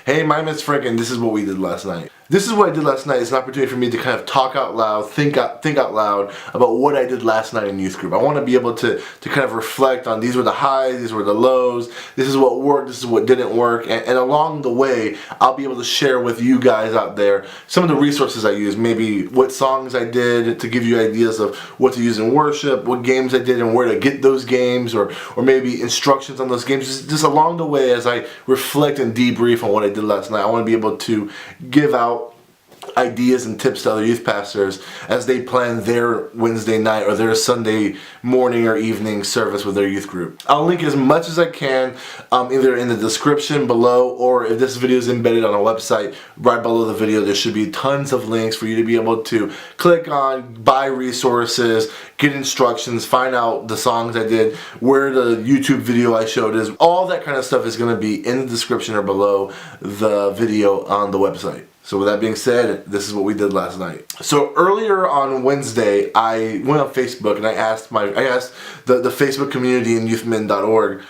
Hey, my name is Frank and this is what we did last night. This is what I did last night. It's an opportunity for me to kind of talk out loud, think out loud about what I did last night in youth group. I want to be able to kind of reflect on these were the highs, these were the lows, this is what worked, this is what didn't work, and along the way, I'll be able to share with you guys out there some of the resources I use, maybe what songs I did to give you ideas of what to use in worship, what games I did and where to get those games, or maybe instructions on those games. Just along the way as I reflect and debrief on what I did last night, I want to be able to give out ideas and tips to other youth pastors as they plan their Wednesday night or their Sunday morning or evening service with their youth group. I'll link as much as I can either in the description below, or if this video is embedded on a website right below the video, there should be tons of links for you to be able to click on, buy resources, get instructions, find out the songs I did, where the YouTube video I showed is. All that kind of stuff is going to be in the description or below the video on the website. So with that being said, this is what we did last night. So earlier on Wednesday, I went on Facebook and I asked the Facebook community in youthmin.org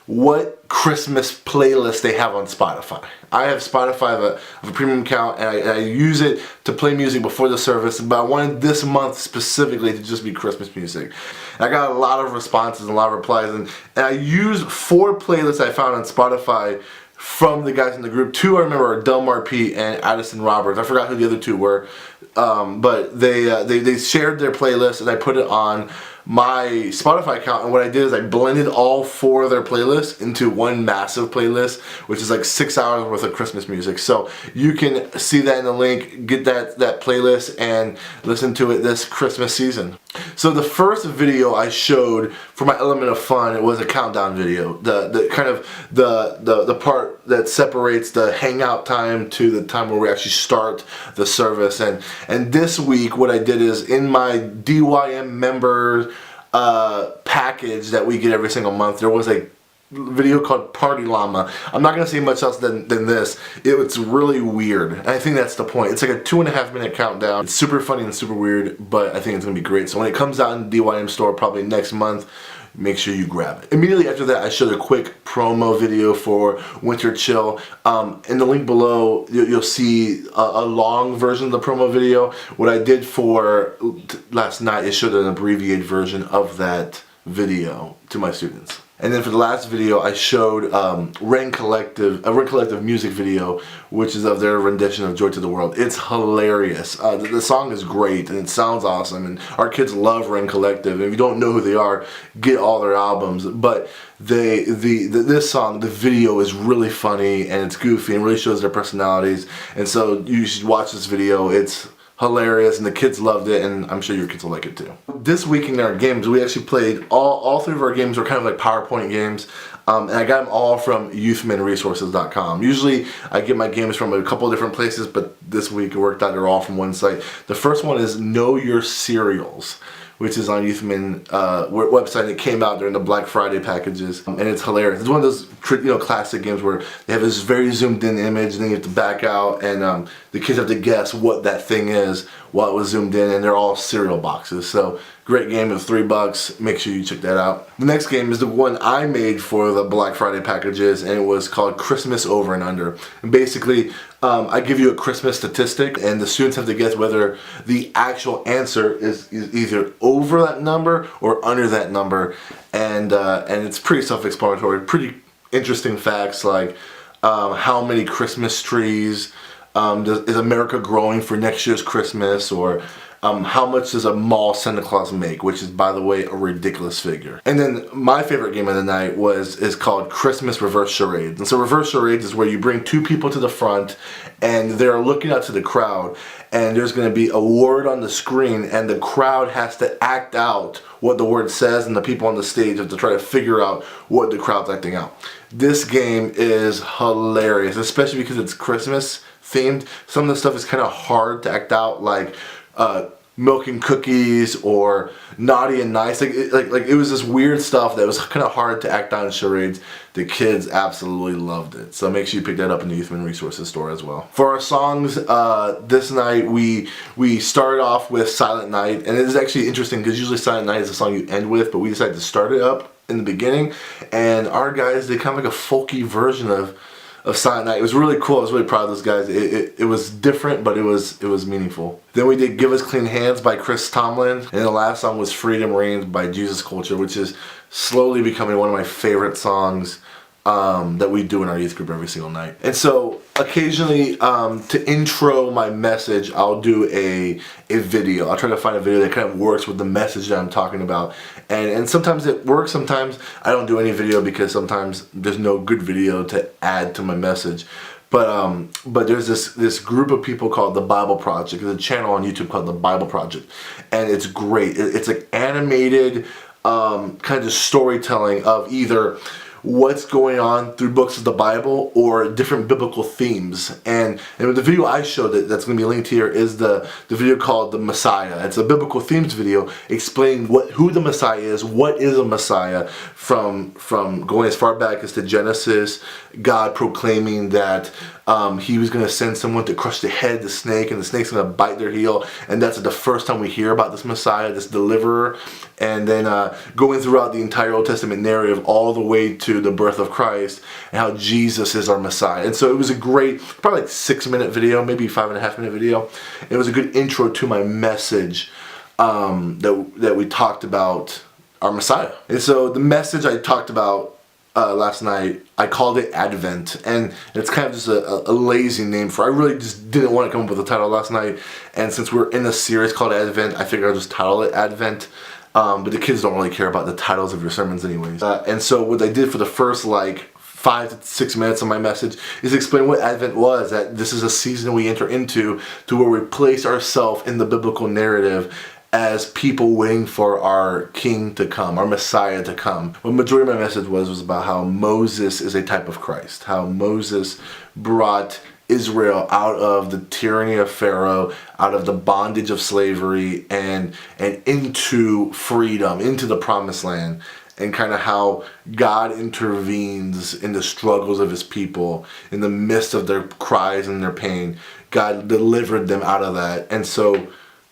what Christmas playlist they have on Spotify. I have Spotify, I have a premium account, and I use it to play music before the service, but I wanted this month specifically to just be Christmas music. And I got a lot of responses and a lot of replies, and I used 4 playlists I found on Spotify from the guys in the group. 2 I remember are Delmar P and Addison Roberts. I forgot who the other 2 were, but they shared their playlist and I put it on my Spotify account, and what I did is I blended all 4 of their playlists into one massive playlist, which is like 6 hours worth of Christmas music. So you can see that in the link, get that playlist and listen to it this Christmas season. So the first video I showed for my element of fun, it was a countdown video. The kind of the part that separates the hangout time to the time where we actually start the service. And this week what I did is in my DYM member package that we get every single month, there was a video called Party Llama. I'm not going to say much else than this. It's really weird. And I think that's the point. It's like a 2.5 minute countdown. It's super funny and super weird, but I think it's going to be great. So when it comes out in the DYM store probably next month, make sure you grab it. Immediately after that, I showed a quick promo video for Winter Chill. In the link below, you'll see a long version of the promo video. What I did for last night is showed an abbreviated version of that video to my students. And then for the last video, I showed a Ren Collective music video, which is of their rendition of Joy to the World. It's hilarious. The song is great and it sounds awesome, and our kids love Ren Collective. And if you don't know who they are, get all their albums. But this song, the video is really funny and it's goofy and really shows their personalities. And so you should watch this video. It's hilarious and the kids loved it, and I'm sure your kids will like it too. This week in our games, we actually played all 3 of our games were kind of like PowerPoint games, and I got them all from youthminresources.com. Usually I get my games from a couple of different places, but this week it worked out they're all from one site. The first one is Know Your Cereals, which is on Youthmin website. It came out during the Black Friday packages, and it's hilarious. It's one of those classic games where they have this very zoomed in image, and then you have to back out, and the kids have to guess what that thing is while it was zoomed in, and they're all cereal boxes. So great game, of $3. Make sure you check that out. The next game is the one I made for the Black Friday packages, and it was called Christmas Over and Under. And basically, I give you a Christmas statistic, and the students have to guess whether the actual answer is either over that number or under that number. And it's pretty self-explanatory. Pretty interesting facts like how many Christmas trees is America growing for next year's Christmas, or how much does a mall Santa Claus make, which is, by the way, a ridiculous figure. And then my favorite game of the night is called Christmas Reverse Charades. And so reverse charades is where you bring 2 people to the front and they're looking out to the crowd, and there's going to be a word on the screen and the crowd has to act out what the word says, and the people on the stage have to try to figure out what the crowd's acting out. This game is hilarious, especially because it's Christmas themed. Some of the stuff is kind of hard to act out, like milk and cookies or naughty and nice. Like it was this weird stuff that was kind of hard to act out in charades. The kids absolutely loved it. So make sure you pick that up in the Youthmin Resources store as well. For our songs this night, we started off with Silent Night, and it is actually interesting because usually Silent Night is the song you end with, but we decided to start it up in the beginning, and our guys did kind of like a folky version of of Silent Night. It was really cool. I was really proud of those guys. It was different, but it was meaningful. Then we did Give Us Clean Hands by Tomlin. And the last song was Freedom Reigns by Jesus Culture, which is slowly becoming one of my favorite songs that we do in our youth group every single night. And so occasionally to intro my message, I'll do a video. I'll try to find a video that kind of works with the message that I'm talking about. And sometimes it works, sometimes I don't do any video because sometimes there's no good video to add to my message. But there's this group of people called the Bible Project. There's a channel on YouTube called the Bible Project, and it's great. It's like animated kind of storytelling of either what's going on through books of the Bible or different biblical themes. And the video I showed that's going to be linked here is the video called The Messiah. It's a biblical themes video explaining who the Messiah is, what is a Messiah, from going as far back as to Genesis, God proclaiming that he was going to send someone to crush the head of the snake, and the snake's going to bite their heel, and that's the first time we hear about this Messiah, this deliverer. And then going throughout the entire Old Testament narrative all the way to the birth of Christ and how Jesus is our Messiah. And so it was a great, probably like 6-minute video, maybe 5.5-minute video. It was a good intro to my message that we talked about our Messiah. And so the message I talked about last night, I called it Advent, and it's kind of just a lazy name for it. I really just didn't want to come up with a title last night, and since we're in a series called Advent, I figured I'll just title it Advent. But the kids don't really care about the titles of your sermons anyways. And so what I did for the first like 5 to 6 minutes of my message is explain what Advent was, that this is a season we enter into to where we place ourselves in the biblical narrative as people waiting for our King to come, our Messiah to come. What the majority of my message was about how Moses is a type of Christ, how Moses brought Israel out of the tyranny of Pharaoh, out of the bondage of slavery, and into freedom, into the promised land, and kind of how God intervenes in the struggles of his people, in the midst of their cries and their pain. God delivered them out of that. And so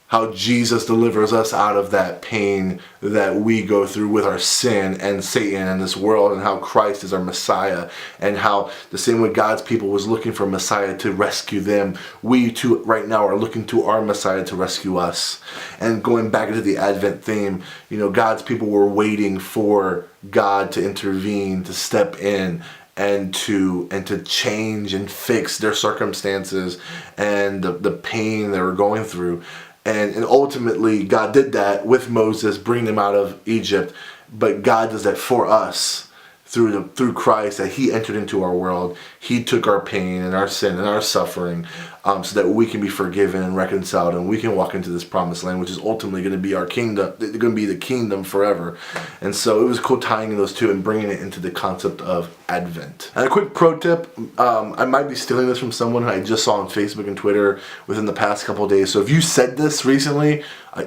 how Jesus delivers us out of that pain that we go through with our sin and Satan and this world, and how Christ is our Messiah, and how the same way God's people was looking for a Messiah to rescue them, we too right now are looking to our Messiah to rescue us. And going back into the Advent theme, you know, God's people were waiting for God to intervene, to step in, and to change and fix their circumstances and the pain they were going through. And ultimately, God did that with Moses, bringing them out of Egypt. But God does that for us through Christ, that he entered into our world. He took our pain and our sin and our suffering so that we can be forgiven and reconciled, and we can walk into this promised land, which is ultimately going to be our kingdom. It's going to be the kingdom forever. And so it was cool tying those two and bringing it into the concept of Advent. And a quick pro tip, I might be stealing this from someone who I just saw on Facebook and Twitter within the past couple of days. So if you said this recently,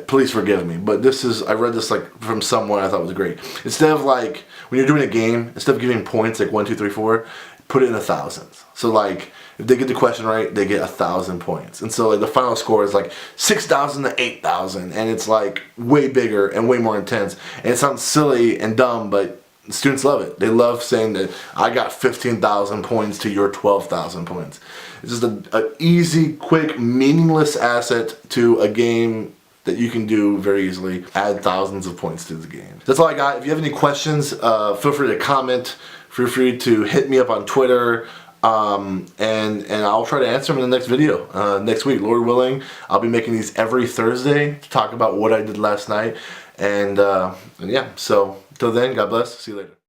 please forgive me. But I read this like from someone I thought was great. Instead of like, when you're doing a game, instead of giving points like 1, 2, 3, 4, put it in the thousands. So like, if they get the question right, they get 1,000 points. And so like the final score is like 6,000 to 8,000, and it's like way bigger and way more intense. And it sounds silly and dumb, but students love it. They love saying that I got 15,000 points to your 12,000 points. It's just an easy, quick, meaningless asset to a game that you can do very easily. Add thousands of points to the game. That's all I got. If you have any questions, feel free to comment. Feel free to hit me up on Twitter. And I'll try to answer them in the next video next week, Lord willing. I'll be making these every Thursday to talk about what I did last night, and yeah. So till then, God bless. See you later.